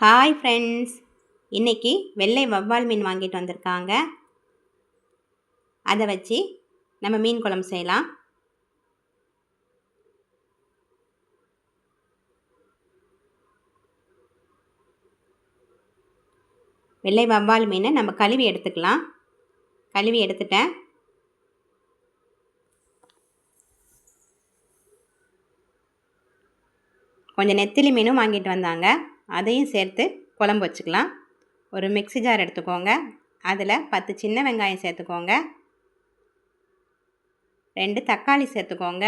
Hi friends, இன்றைக்கி வெள்ளை வவ்வால் மீன் வாங்கிட்டு வந்திருக்காங்க. அதை வச்சு நம்ம மீன் குழம்பு செய்யலாம். வெள்ளை வவ்வால் மீனை நம்ம கழுவி எடுத்துக்கலாம். கழுவி எடுத்துட்டேன். கொஞ்சம் நெத்திலி மீனும் வாங்கிட்டு வந்தாங்க, அதையும் சேர்த்து குழம்பு வச்சுக்கலாம். ஒரு மிக்ஸி ஜார் எடுத்துக்கோங்க. அதில் 10 சின்ன வெங்காயம் சேர்த்துக்கோங்க. 2 தக்காளி சேர்த்துக்கோங்க.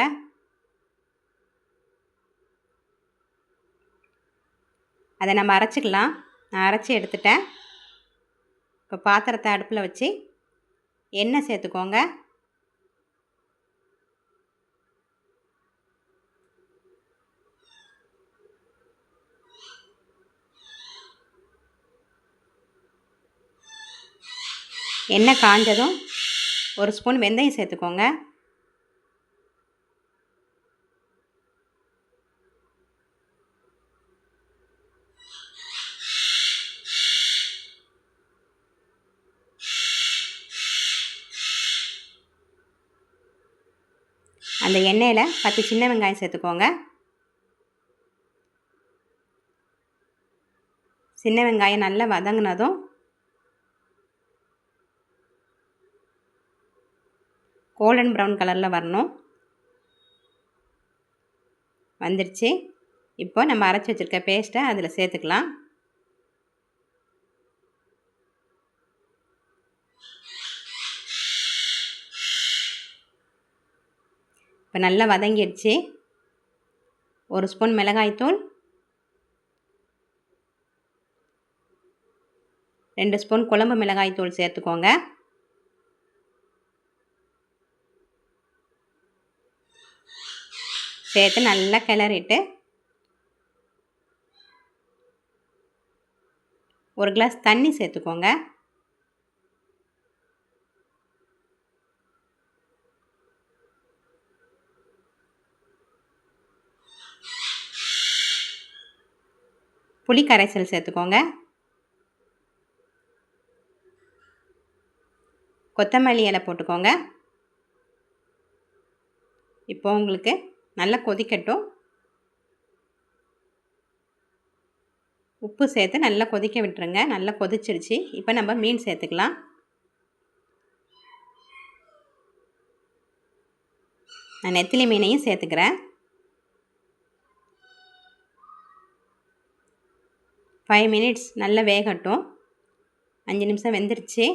அதை நம்ம அரைச்சிக்கலாம். நான் அரைச்சி எடுத்துட்டேன். இப்போ பாத்திரத்தை அடுப்பில் வச்சு எண்ணெய் சேர்த்துக்கோங்க. எண்ணெய் காஞ்சதும் 1 ஸ்பூன் வெந்தயம் சேர்த்துக்கோங்க. அந்த எண்ணெயில் 10 சின்ன வெங்காயம் சேர்த்துக்கோங்க. சின்ன வெங்காயம் நல்லா வதங்கினதும் கோல்டன் ப்ரௌன் கலரில் வரணும். வந்துடுச்சு. இப்போ நம்ம அரைச்சி வச்சுருக்க பேஸ்ட்டை அதில் சேர்த்துக்கலாம். இப்போ நல்லா வதங்கிடுச்சு. 1 ஸ்பூன் மிளகாய்த்தூள், 2 ஸ்பூன் குழம்பு மிளகாய்த்தூள் சேர்த்துக்கோங்க. சேர்த்து நல்லா கிளறிட்டு 1 கிளாஸ் தண்ணி சேர்த்துக்கோங்க. புளி கரைசல் சேர்த்துக்கோங்க. கொத்தமல்லி இலை போட்டுக்கோங்க. இப்போ உங்களுக்கு நல்லா கொதிக்கட்டும். உப்பு சேர்த்து நல்லா கொதிக்க விட்டுருங்க. நல்லா கொதிச்சிடுச்சு. இப்போ நம்ம மீன் சேர்த்துக்கலாம். நான் நெத்திலி மீனையும் சேர்த்துக்கிறேன். 5 மினிட்ஸ் நல்லா வேகட்டும். 5 நிமிஷம் வெந்துருச்சு.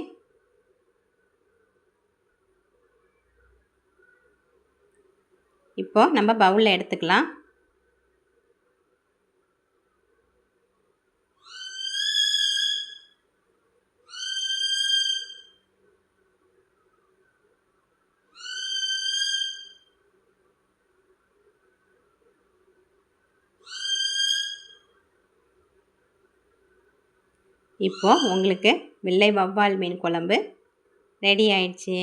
இப்போ நம்ம பவுலில் எடுத்துக்கலாம். இப்போது உங்களுக்கு வெள்ளை வவ்வால் மீன் குழம்பு ரெடி ஆயிடுச்சு.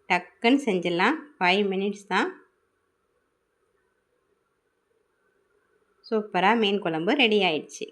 டக்குன்னு செஞ்சிடலாம். 5 மினிட்ஸ் தான். சூப்பராக மீன் குழம்பு ரெடி ஆயிடுச்சு.